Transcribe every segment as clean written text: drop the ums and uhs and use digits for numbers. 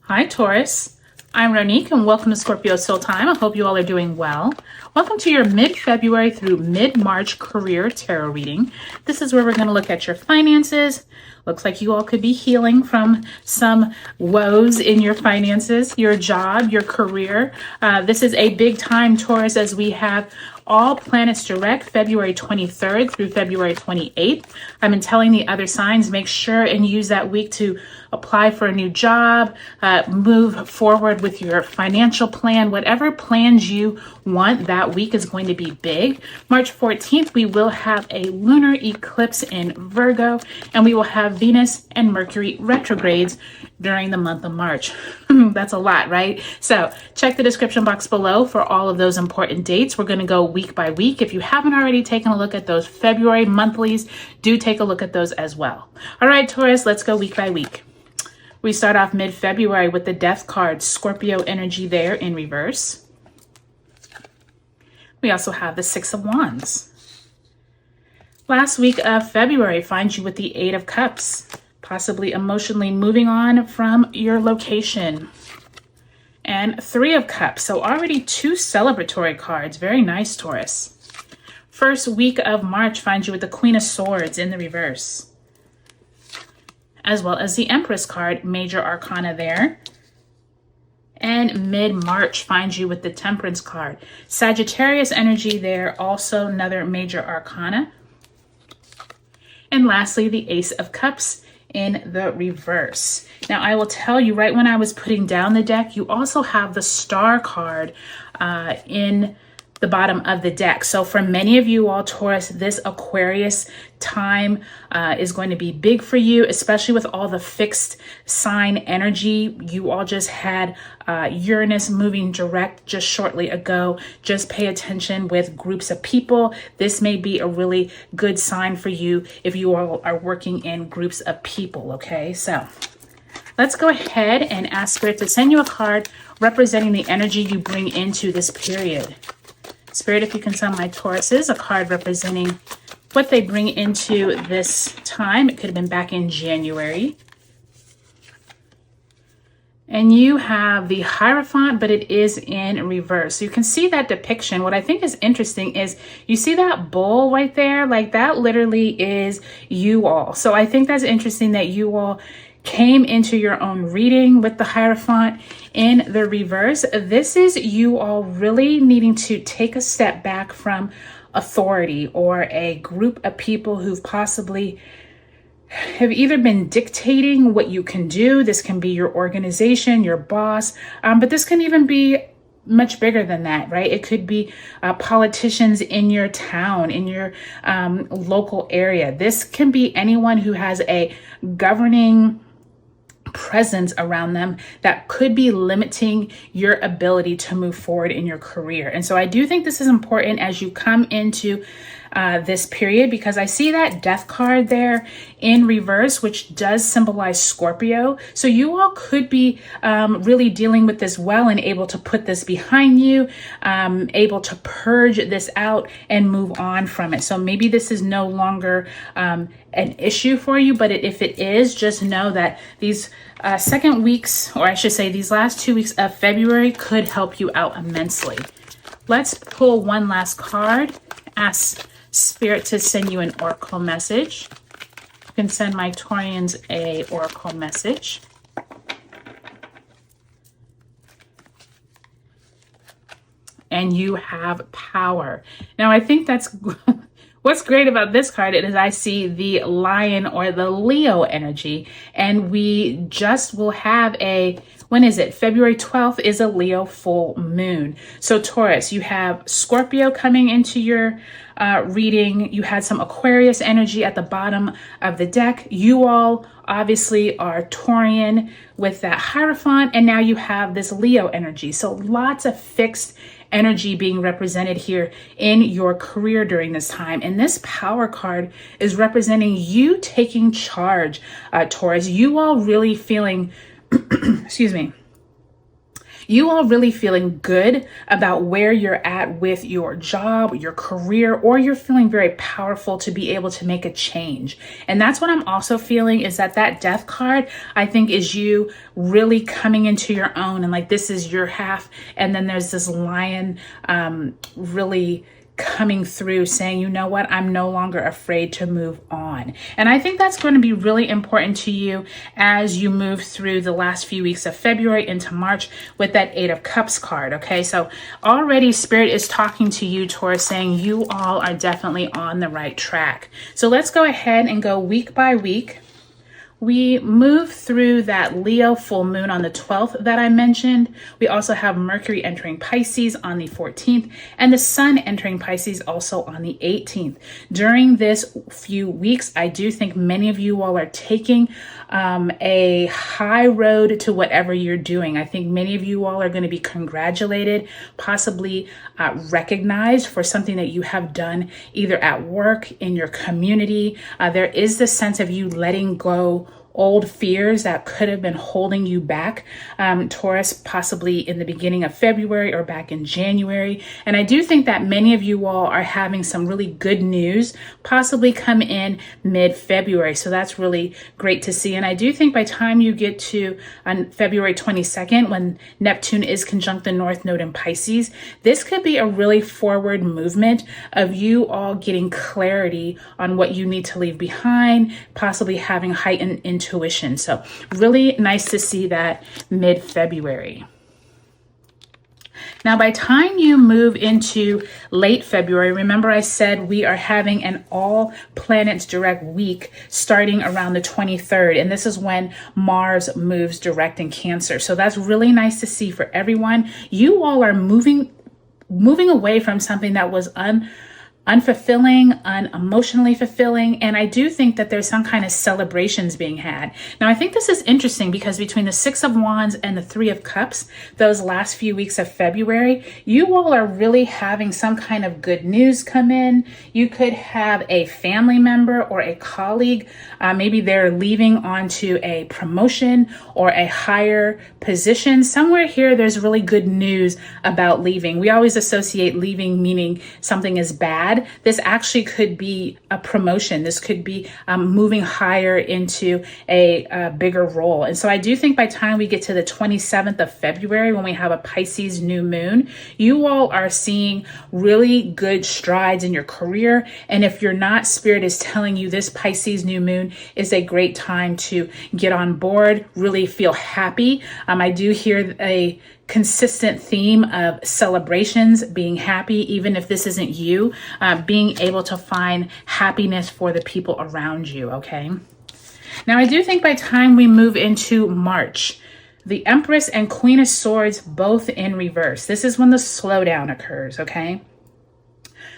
Hi, Taurus. I'm Ronique, and welcome to Scorpio Soul Time. I hope you all are doing well. Welcome to your mid-February through mid-March career tarot reading. This is where we're going to look at your finances. Looks like you all could be healing from some woes in your finances, your job, your career. This is a big time, Taurus, as we have all planets direct February 23rd through February 28th. I've been telling the other signs, make sure and use that week to apply for a new job, move forward with your financial plan, whatever plans you want. That week is going to be big. March 14th, we will have a lunar eclipse in Virgo, and we will have Venus and Mercury retrogrades during the month of March. That's a lot, right? So check the description box below for all of those important dates. We're going to go week by week. If you haven't already taken a look at those February monthlies, do take a look at those as well. All right, Taurus, let's go week by week. We start off mid-February with the Death card, Scorpio energy there in reverse. We also have the Six of Wands. Last week of February finds you with the Eight of Cups, possibly emotionally moving on from your location. And Three of Cups, so already two celebratory cards. Very nice, Taurus. First week of March finds you with the Queen of Swords in the reverse, as well as the Empress card, major arcana there. And mid-March finds you with the Temperance card. Sagittarius energy there, also another major arcana. And lastly, the Ace of Cups in the reverse. Now, I will tell you, right when I was putting down the deck, you also have the Star card in the bottom of the deck. So for many of you all, Taurus, this Aquarius time is going to be big for you, especially with all the fixed sign energy. You all just had Uranus moving direct just shortly ago. Just pay attention with groups of people. This may be a really good sign for you if you all are working in groups of people, okay? So let's go ahead and ask Spirit to send you a card representing the energy you bring into this period. Spirit, if you can send my Tauruses a card representing what they bring into this time. It could have been back in January. And you have the Hierophant, but it is in reverse. So you can see that depiction. What I think is interesting is you see that bull right there? Like that literally is you all. So I think that's interesting that you all came into your own reading with the Hierophant in the reverse. This is you all really needing to take a step back from authority or a group of people who've possibly have either been dictating what you can do. This can be your organization, your boss, but this can even be much bigger than that, right? It could be politicians in your town, in your local area. This can be anyone who has a governing presence around them that could be limiting your ability to move forward in your career. And so I do think this is important as you come into this period, because I see that Death card there in reverse, which does symbolize Scorpio. So you all could be really dealing with this well and able to put this behind you, able to purge this out and move on from it. So maybe this is no longer an issue for you, but if it is, just know that these second weeks, or I should say these last 2 weeks of February, could help you out immensely. Let's pull one last card. Ask Spirit to send you an oracle message. You can send my Taurians a oracle message. And you have power. Now, I think that's what's great about this card is I see the lion or the Leo energy, and we just will have when is it? February 12th is a Leo full moon. So Taurus, you have Scorpio coming into your reading. You had some Aquarius energy at the bottom of the deck. You all obviously are Taurian with that Hierophant, and now you have this Leo energy. So lots of fixed energy being represented here in your career during this time. And this power card is representing you taking charge, Taurus. You all really feeling, excuse me, You all really feeling good about where you're at with your job, your career, or you're feeling very powerful to be able to make a change. And that's what I'm also feeling, is that death card, I think, is you really coming into your own, and like this is your half. And then there's this lion really coming through saying, you know what, I'm no longer afraid to move on. And I think that's going to be really important to you as you move through the last few weeks of February into March with that 8 of Cups card. Okay, so already Spirit is talking to you, Taurus, saying you all are definitely on the right track. So let's go ahead and go week by week. We move through that Leo full moon on the 12th that I mentioned. We also have Mercury entering Pisces on the 14th and the Sun entering Pisces also on the 18th. During this few weeks, I do think many of you all are taking a high road to whatever you're doing. I think many of you all are going to be congratulated, possibly recognized for something that you have done either at work, in your community. There is this sense of you letting go old fears that could have been holding you back, Taurus, possibly in the beginning of February or back in January. And I do think that many of you all are having some really good news possibly come in mid-February. So that's really great to see. And I do think by the time you get to on February 22nd, when Neptune is conjunct the North Node in Pisces, this could be a really forward movement of you all getting clarity on what you need to leave behind, possibly having heightened intuition. So really nice to see that mid-February. Now, by the time you move into late February, remember I said we are having an all planets direct week starting around the 23rd. And this is when Mars moves direct in Cancer. So that's really nice to see for everyone. You all are moving away from something that was unfulfilling, unemotionally fulfilling. And I do think that there's some kind of celebrations being had. Now, I think this is interesting because between the 6 of Wands and the 3 of Cups, those last few weeks of February, you all are really having some kind of good news come in. You could have a family member or a colleague. Maybe they're leaving onto a promotion or a higher position. Somewhere here, there's really good news about leaving. We always associate leaving meaning something is bad. This actually could be a promotion. This could be moving higher into a bigger role. And so I do think by the time we get to the 27th of February, when we have a Pisces new moon, you all are seeing really good strides in your career. And if you're not, Spirit is telling you this Pisces new moon is a great time to get on board, really feel happy. I do hear a consistent theme of celebrations, being happy, even if this isn't you, being able to find happiness for the people around you, okay? Now, I do think by the time we move into March, the Empress and Queen of Swords both in reverse. This is when the slowdown occurs, okay?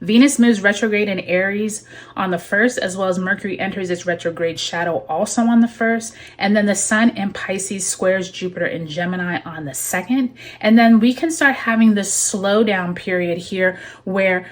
Venus moves retrograde in Aries on the 1st, as well as Mercury enters its retrograde shadow also on the 1st. And then the Sun in Pisces squares Jupiter in Gemini on the 2nd. And then we can start having this slowdown period here where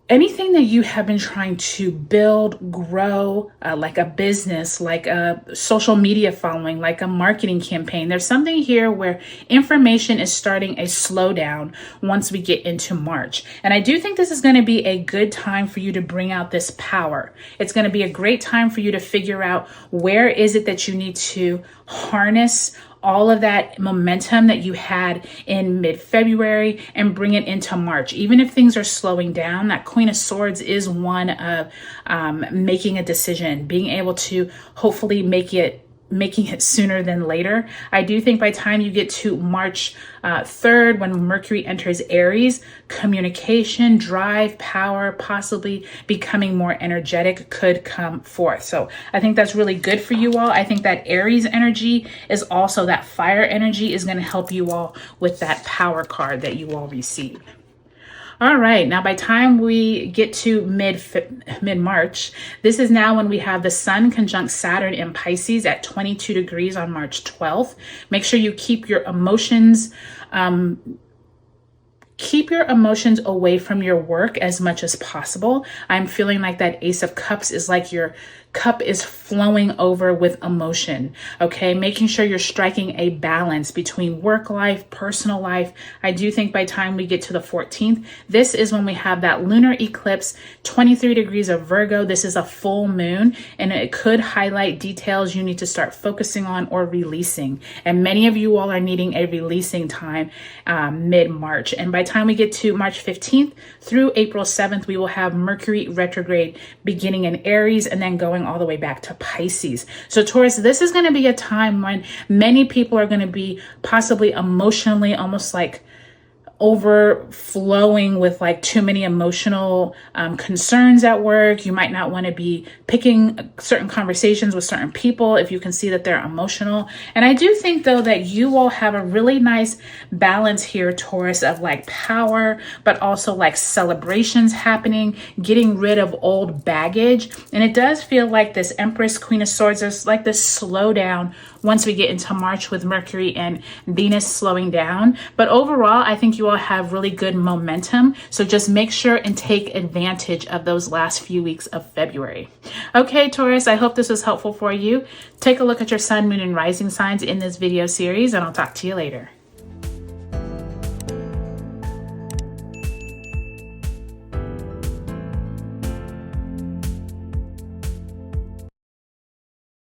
anything that you have been trying to build, grow, like a business, like a social media following, like a marketing campaign, there's something here where information is starting a slowdown once we get into March. And I do think this is going to be a good time for you to bring out this power. It's going to be a great time for you to figure out where is it that you need to harness all of that momentum that you had in mid-February and bring it into March. Even if things are slowing down, that Queen of Swords is one of making a decision, being able to hopefully making it sooner than later. I do think by the time you get to March 3rd, when Mercury enters Aries, communication, drive, power, possibly becoming more energetic could come forth. So I think that's really good for you all. I think that Aries energy is also that fire energy is going to help you all with that power card that you all receive. All right, now by the time we get to mid-March, this is now when we have the Sun conjunct Saturn in Pisces at 22 degrees on March 12th. Make sure you keep your emotions away from your work as much as possible. I'm feeling like that Ace of Cups is like you're cup is flowing over with emotion, okay? Making sure you're striking a balance between work life, personal life. I do think by the time we get to the 14th, this is when we have that lunar eclipse, 23 degrees of Virgo. This is a full moon, and it could highlight details you need to start focusing on or releasing. And many of you all are needing a releasing time mid-March. And by the time we get to March 15th through April 7th, we will have Mercury retrograde beginning in Aries and then going all the way back to Pisces. So Taurus, this is going to be a time when many people are going to be possibly emotionally almost like overflowing with like too many emotional concerns at work. You might not want to be picking certain conversations with certain people if you can see that they're emotional. And I do think though that you all have a really nice balance here, Taurus, of like power, but also like celebrations happening, getting rid of old baggage. And it does feel like this Empress, Queen of Swords, there's like this slowdown once we get into March with Mercury and Venus slowing down. But overall, I think you all have really good momentum. So just make sure and take advantage of those last few weeks of February. Okay, Taurus, I hope this was helpful for you. Take a look at your sun, moon, and rising signs in this video series, and I'll talk to you later.